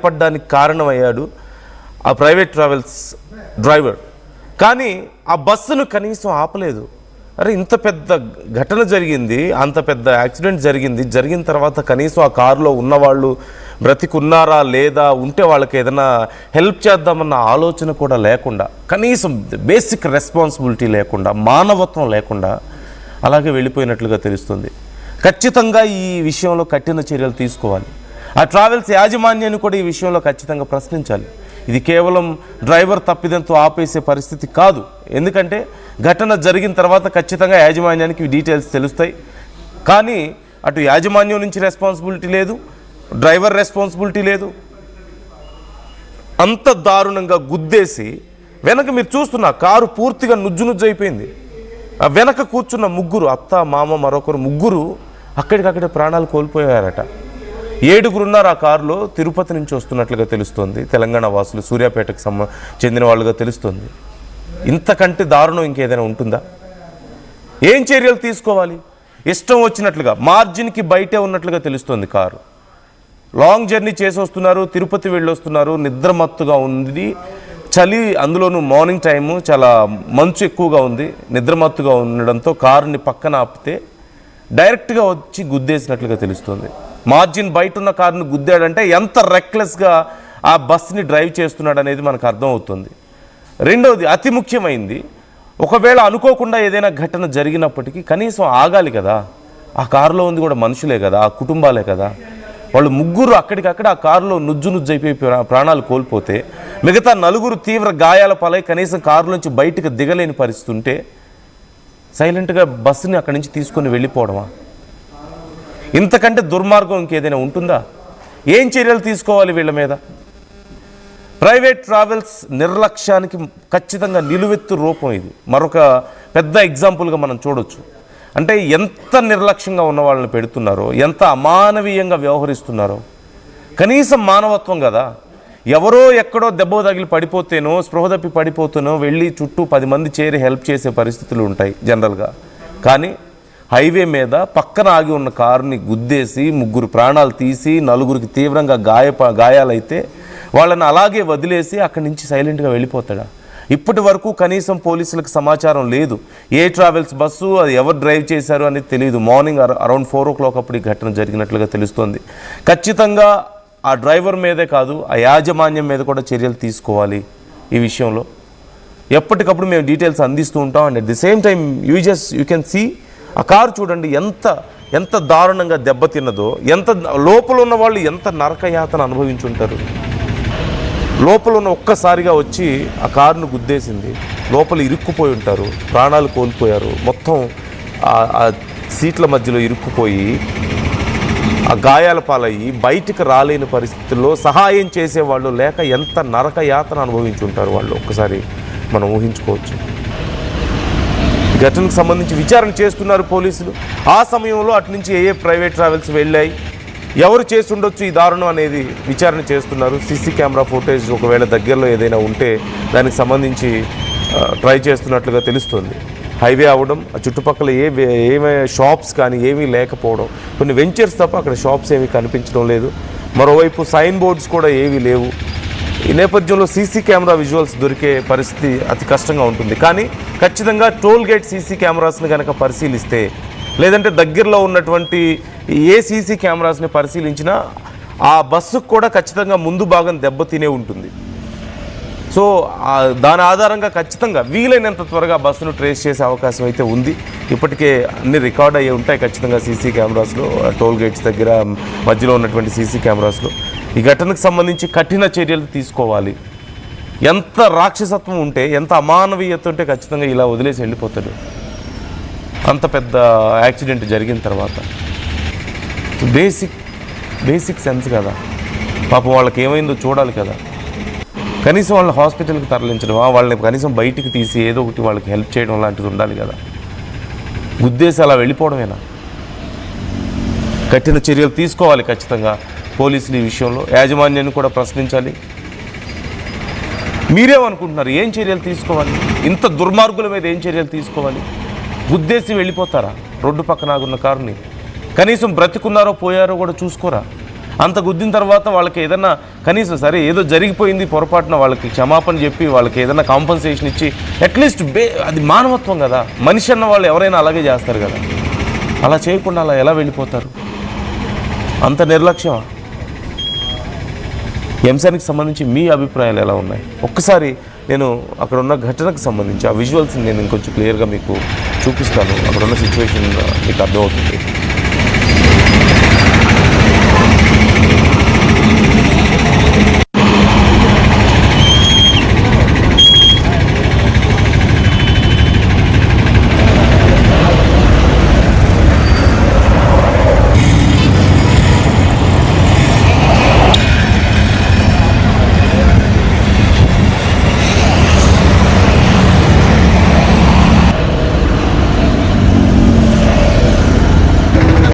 గాయపడడానికి కారణమయ్యాడు ఆ private travels driver. కానీ ఆ బస్సును కనీసం ఆపలేదు. అరే ఇంత పెద్ద ఘటన జరిగింది, అంత పెద్ద యాక్సిడెంట్ జరిగిన తర్వాత కనీసం ఆ కారులో ఉన్నవాళ్ళు బ్రతికున్నారా లేదా, ఉంటే వాళ్ళకి ఏదైనా హెల్ప్ చేద్దామన్న ఆలోచన కూడా లేకుండా, కనీసం బేసిక్ రెస్పాన్సిబిలిటీ లేకుండా, మానవత్వం లేకుండా అలాగే వెళ్ళిపోయినట్లుగా తెలుస్తుంది. ఖచ్చితంగా ఈ విషయంలో కఠిన చర్యలు తీసుకోవాలి. ఆ ట్రావెల్స్ యాజమాన్యాన్ని కూడా ఈ విషయంలో ఖచ్చితంగా ప్రశ్నించాలి. ఇది కేవలం డ్రైవర్ తప్పిదంతో ఆపేసే పరిస్థితి కాదు. ఎందుకంటే ఘటన జరిగిన తర్వాత ఖచ్చితంగా యాజమాన్యానికి డీటెయిల్స్ తెలుస్తాయి. కానీ అటు యాజమాన్యం నుంచి రెస్పాన్సిబిలిటీ లేదు, డ్రైవర్ రెస్పాన్సిబిలిటీ లేదు. అంత దారుణంగా గుద్దేసి వెనక మీరు చూస్తున్న కారు పూర్తిగా నుజ్జు అయిపోయింది. ఆ వెనక కూర్చున్న ముగ్గురు, అత్త మామ మరొకరు, ముగ్గురు అక్కడికక్కడే ప్రాణాలు కోల్పోయారట. 7 ఉన్నారు ఆ కారులో. తిరుపతి నుంచి వస్తున్నట్లుగా తెలుస్తోంది. తెలంగాణ వాసులు, సూర్యాపేటకు చెందిన వాళ్ళుగా తెలుస్తోంది. ఇంతకంటే దారుణం ఇంకేదైనా ఉంటుందా? ఏం చర్యలు తీసుకోవాలి? ఇష్టం వచ్చినట్లుగా మార్జిన్కి బయటే ఉన్నట్లుగా తెలుస్తోంది కారు. లాంగ్ జర్నీ చేసి వస్తున్నారు, తిరుపతి వెళ్ళొస్తున్నారు, నిద్రమత్తుగా ఉంది, చలి, అందులోనూ మార్నింగ్ టైము, చాలా మంచు ఎక్కువగా ఉంది, నిద్రమత్తుగా ఉండడంతో కారుని పక్కన ఆపితే డైరెక్ట్గా వచ్చి గుద్దేసినట్లుగా తెలుస్తుంది. మార్జిన్ బయట ఉన్న కారుని గుద్దాడంటే ఎంత రెక్లెస్గా ఆ బస్ని డ్రైవ్ చేస్తున్నాడు అనేది మనకు అర్థమవుతుంది. రెండవది, అతి ముఖ్యమైనది, ఒకవేళ అనుకోకుండా ఏదైనా ఘటన జరిగినప్పటికీ కనీసం ఆగాలి కదా. ఆ కారులో ఉంది కూడా మనుషులే కదా, ఆ కుటుంబాలే కదా. వాళ్ళు ముగ్గురు అక్కడికక్కడ ఆ కారులో నుజ్జు అయిపోయి ప్రాణాలు కోల్పోతే, మిగతా 4 తీవ్ర గాయాల పాలై కనీసం కారులోంచి బయటకు దిగలేని పరిస్థితి ఉంటే సైలెంట్గా బస్సుని అక్కడి నుంచి తీసుకొని వెళ్ళిపోవడమా? ఇంతకంటే దుర్మార్గం ఇంకేదైనా ఉంటుందా? ఏం చర్యలు తీసుకోవాలి వీళ్ళ మీద? ప్రైవేట్ ట్రావెల్స్ నిర్లక్ష్యానికి ఖచ్చితంగా నిలువెత్తు రూపం ఇది. మరొక పెద్ద ఎగ్జాంపుల్గా మనం చూడొచ్చు. అంటే ఎంత నిర్లక్ష్యంగా ఉన్న వాళ్ళని పెడుతున్నారో, ఎంత అమానవీయంగా వ్యవహరిస్తున్నారో. కనీసం మానవత్వం కదా. ఎవరో ఎక్కడో దెబ్బ తగిలి పడిపోతేనో, స్పృహ తప్పి పడిపోతేనో వెళ్ళి చుట్టూ 10 మంది చేరి హెల్ప్ చేసే పరిస్థితులు ఉంటాయి జనరల్గా. కానీ హైవే మీద పక్కన ఆగి ఉన్న కారుని గుద్దేసి 3 ప్రాణాలు తీసి 4కి తీవ్రంగా గాయాలైతే వాళ్ళని అలాగే వదిలేసి అక్కడి నుంచి సైలెంట్గా వెళ్ళిపోతాడా? ఇప్పటి వరకు కనీసం పోలీసులకు సమాచారం లేదు. ఏ ట్రావెల్స్ బస్సు, అది ఎవరు డ్రైవ్ చేశారు అనేది తెలియదు. మార్నింగ్ అరౌండ్ 4 o'clock అప్పుడు ఈ ఘటన జరిగినట్లుగా తెలుస్తోంది. ఖచ్చితంగా ఆ డ్రైవర్ మీదే కాదు, ఆ యాజమాన్యం మీద కూడా చర్యలు తీసుకోవాలి. ఈ విషయంలో ఎప్పటికప్పుడు మేము డీటెయిల్స్ అందిస్తూ ఉంటాం. And at the same time you can see ఆ కారు చూడండి ఎంత దారుణంగా దెబ్బతిన్నదో, ఎంత లోపల ఉన్న వాళ్ళు ఎంత నరకయాతన అనుభవించుంటారు. లోపల ఉన్న ఒక్కసారిగా వచ్చి ఆ కారును గుద్దేసింది, లోపల ఇరుక్కుపోయి ఉంటారు, ప్రాణాలు కోల్పోయారు, మొత్తం ఆ సీట్ల మధ్యలో ఇరుక్కుపోయి ఆ గాయాల పాలయ్యి బయటికి రాలేని పరిస్థితుల్లో సహాయం చేసేవాళ్ళు లేక ఎంత నరకయాతన అనుభవించుంటారు వాళ్ళు. ఒక్కసారి మనం ఊహించుకోవచ్చు. ఘటనకు సంబంధించి విచారణ చేస్తున్నారు పోలీసులు. ఆ సమయంలో అటు నుంచి ఏ ప్రైవేట్ ట్రావెల్స్ వెళ్ళాయి, ఎవరు చేసి ఉండొచ్చు ఈ దారుణం అనేది విచారణ చేస్తున్నారు. సీసీ కెమెరా ఫుటేజ్ ఒకవేళ దగ్గరలో ఏదైనా ఉంటే దానికి సంబంధించి ట్రై చేస్తున్నట్లుగా తెలుస్తుంది. హైవే అవ్వడం, ఆ చుట్టుపక్కల ఏమే షాప్స్ కానీ ఏమీ లేకపోవడం, కొన్ని వెంచర్స్ తప్ప అక్కడ షాప్స్ ఏమీ కనిపించడం లేదు. మరోవైపు సైన్ బోర్డ్స్ కూడా ఏమీ లేవు. ఈ నేపథ్యంలో సీసీ కెమెరా విజువల్స్ దొరికే పరిస్థితి అతి కష్టంగా ఉంటుంది. కానీ ఖచ్చితంగా టోల్ గేట్ సీసీ కెమెరాస్ని కనుక పరిశీలిస్తే, లేదంటే దగ్గరలో ఉన్నటువంటి ఏ సీసీ కెమెరాస్ని పరిశీలించినా ఆ బస్సుకు కూడా ఖచ్చితంగా ముందు భాగం దెబ్బతినే ఉంటుంది. సో దాని ఆధారంగా ఖచ్చితంగా వీలైనంత త్వరగా బస్సును ట్రేస్ చేసే అవకాశం అయితే ఉంది. ఇప్పటికే అన్ని రికార్డ్ అయ్యి ఉంటాయి ఖచ్చితంగా సీసీ కెమెరాస్లో, టోల్ గేట్స్ దగ్గర మధ్యలో ఉన్నటువంటి సీసీ కెమెరాస్లో. ఈ ఘటనకు సంబంధించి కఠిన చర్యలు తీసుకోవాలి. ఎంత రాక్షసత్వం ఉంటే, ఎంత అమానవీయత ఉంటే ఖచ్చితంగా ఇలా వదిలేసి వెళ్ళిపోతాడు అంత పెద్ద యాక్సిడెంట్ జరిగిన తర్వాత. బేసిక్ సెన్స్ కదా. పాపం వాళ్ళకి ఏమైందో చూడాలి కదా. కనీసం వాళ్ళని హాస్పిటల్కి తరలించడం, వాళ్ళని కనీసం బయటికి తీసి ఏదో ఒకటి వాళ్ళకి హెల్ప్ చేయడం లాంటిది ఉండాలి కదా. గుద్దేసి అలా వెళ్ళిపోవడమేనా? కఠిన చర్యలు తీసుకోవాలి ఖచ్చితంగా పోలీసులు ఈ విషయంలో. యాజమాన్యాన్ని కూడా ప్రశ్నించాలి. మీరేమనుకుంటున్నారు? ఏం చర్యలు తీసుకోవాలి? ఇంత దుర్మార్గుల మీద ఏం చర్యలు తీసుకోవాలి? గుద్దేసి వెళ్ళిపోతారా రోడ్డు పక్కన ఆగున్న కారుని? కనీసం బ్రతికున్నారో పోయారో కూడా చూసుకోరా? అంత గుద్దిన తర్వాత వాళ్ళకి ఏదన్నా కనీసం సరే ఏదో జరిగిపోయింది పొరపాటున వాళ్ళకి క్షమాపణ చెప్పి వాళ్ళకి ఏదైనా కాంపన్సేషన్ ఇచ్చి అట్లీస్ట్ అది మానవత్వం కదా. మనిషి అన్న వాళ్ళు ఎవరైనా అలాగే చేస్తారు కదా. అలా చేయకుండా అలా ఎలా వెళ్ళిపోతారు? అంత నిర్లక్ష్యమా? ఈ అంశానికి సంబంధించి మీ అభిప్రాయాలు ఎలా ఉన్నాయి? ఒక్కసారి నేను అక్కడ ఉన్న ఘటనకు సంబంధించి ఆ విజువల్స్ని నేను ఇంకొంచెం క్లియర్గా మీకు చూపిస్తాను. అక్కడ ఉన్న సిచ్యువేషన్ మీకు అర్థమవుతుంది.